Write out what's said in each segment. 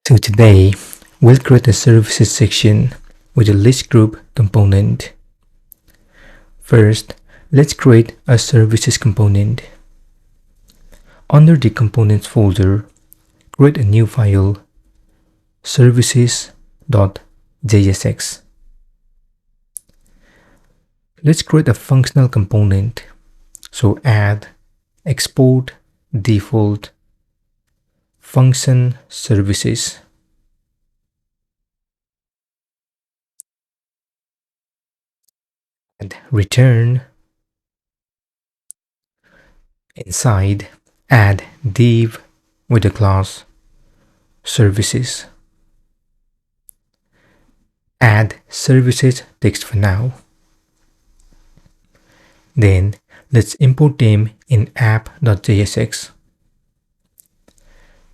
So today, we'll create a services section with a ListGroup component. First, let's create a services component. Under the components folder, create a new file, services.jsx. Let's create a functional component. So add export default function services. And return inside, add div with the class services. Add services text for now. Then let's import them in app.jsx.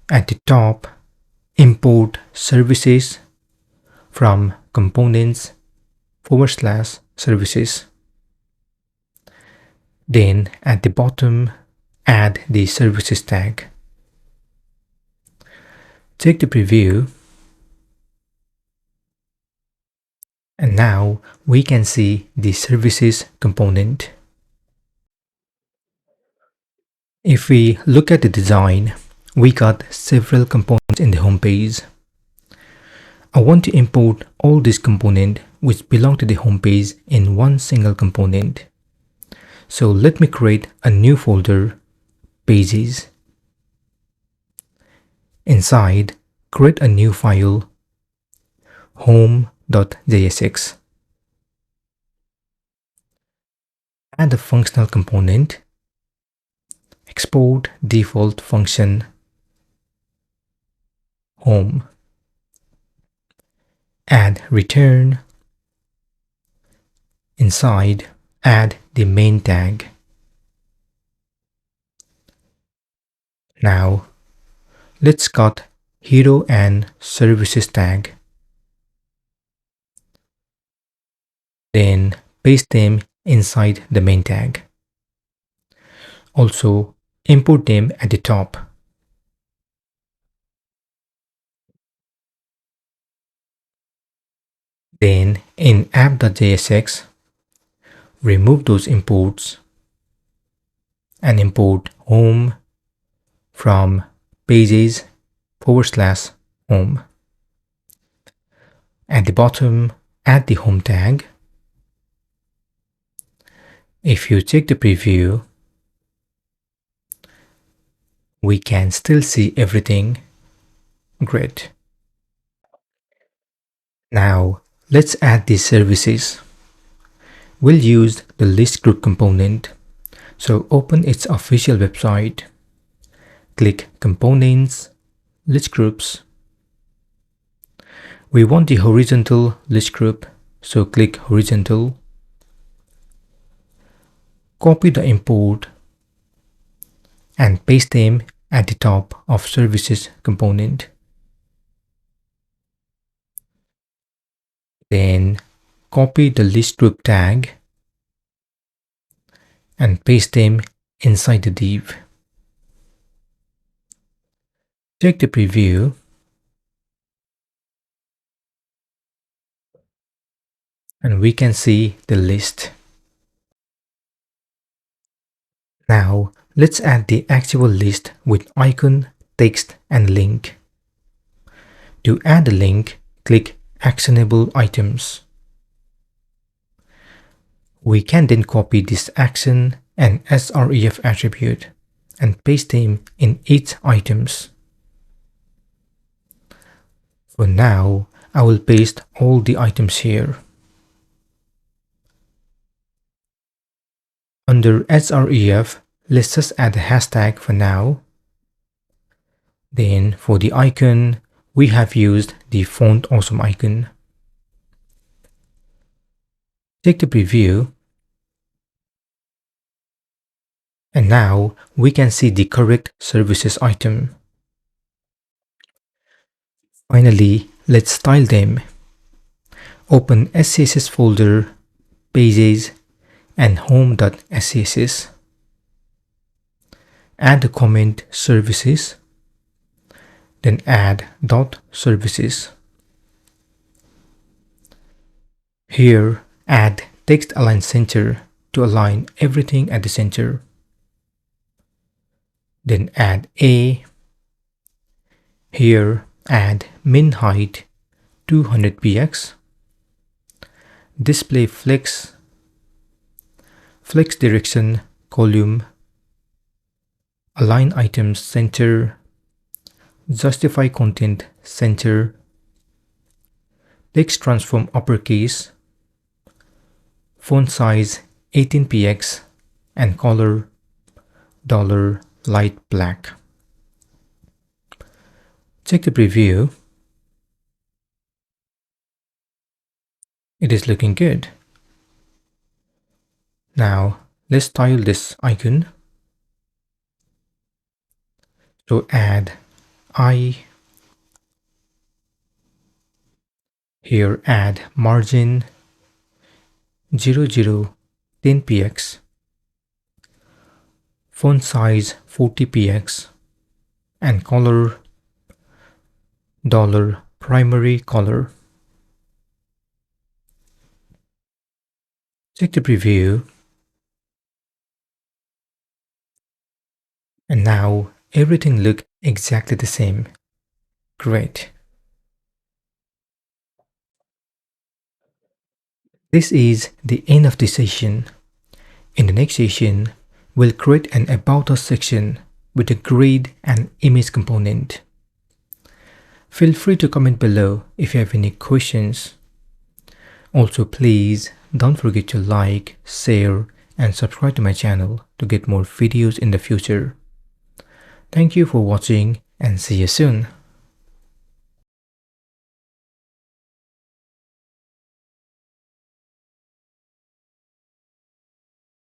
At the top, import services from components/services. Then at the bottom, add the services tag. Check the preview. And now we can see the services component. If we look at the design, we got several components in the home page. I want to import all these components which belong to the home page in one single component. So let me create a new folder, pages. Inside, create a new file, home.jsx. Add a functional component, export default function, home. Add return. Inside, add the main tag. Now, let's cut hero and services tag. Then paste them inside the main tag. Also, import them at the top. Then in app.jsx, remove those imports and import home from pages/home. At the bottom, add the home tag. If you check the preview, we can still see everything. Great. Now, let's add these services. We'll use the ListGroup component. So open its official website. Click Components, ListGroups. We want the horizontal ListGroup, so click Horizontal. Copy the import and paste them at the top of Services component. Then copy the ListGroup tag and paste them inside the div. Check the preview. And we can see the list. Now, let's add the actual list with icon, text, and link. To add a link, click Actionable Items. We can then copy this action and sref attribute and paste them in each items. For now, I will paste all the items here. Under sref, let's just add a hashtag for now. Then for the icon, we have used the font awesome icon. Check the preview. And now we can see the correct services item. Finally, let's style them. Open SCSS folder, pages, and home.scss. Add the comment services. Then add dot services. Here, add text align center to align everything at the center. Then add A. Here, add min height 200 px. Display flex direction column, align items center, justify content center, text transform uppercase, font size 18 px, and color $light black. Check the preview. It is looking good. Now let's style this icon. So add I. Here add margin 10 px, font size 40 px, and color $primary color. Check the preview. And now everything looks exactly the same. Great. This is the end of the session. In the next session, we'll create an About Us section with a grid and image component. Feel free to comment below if you have any questions. Also, please don't forget to like, share, and subscribe to my channel to get more videos in the future. Thank you for watching and see you soon.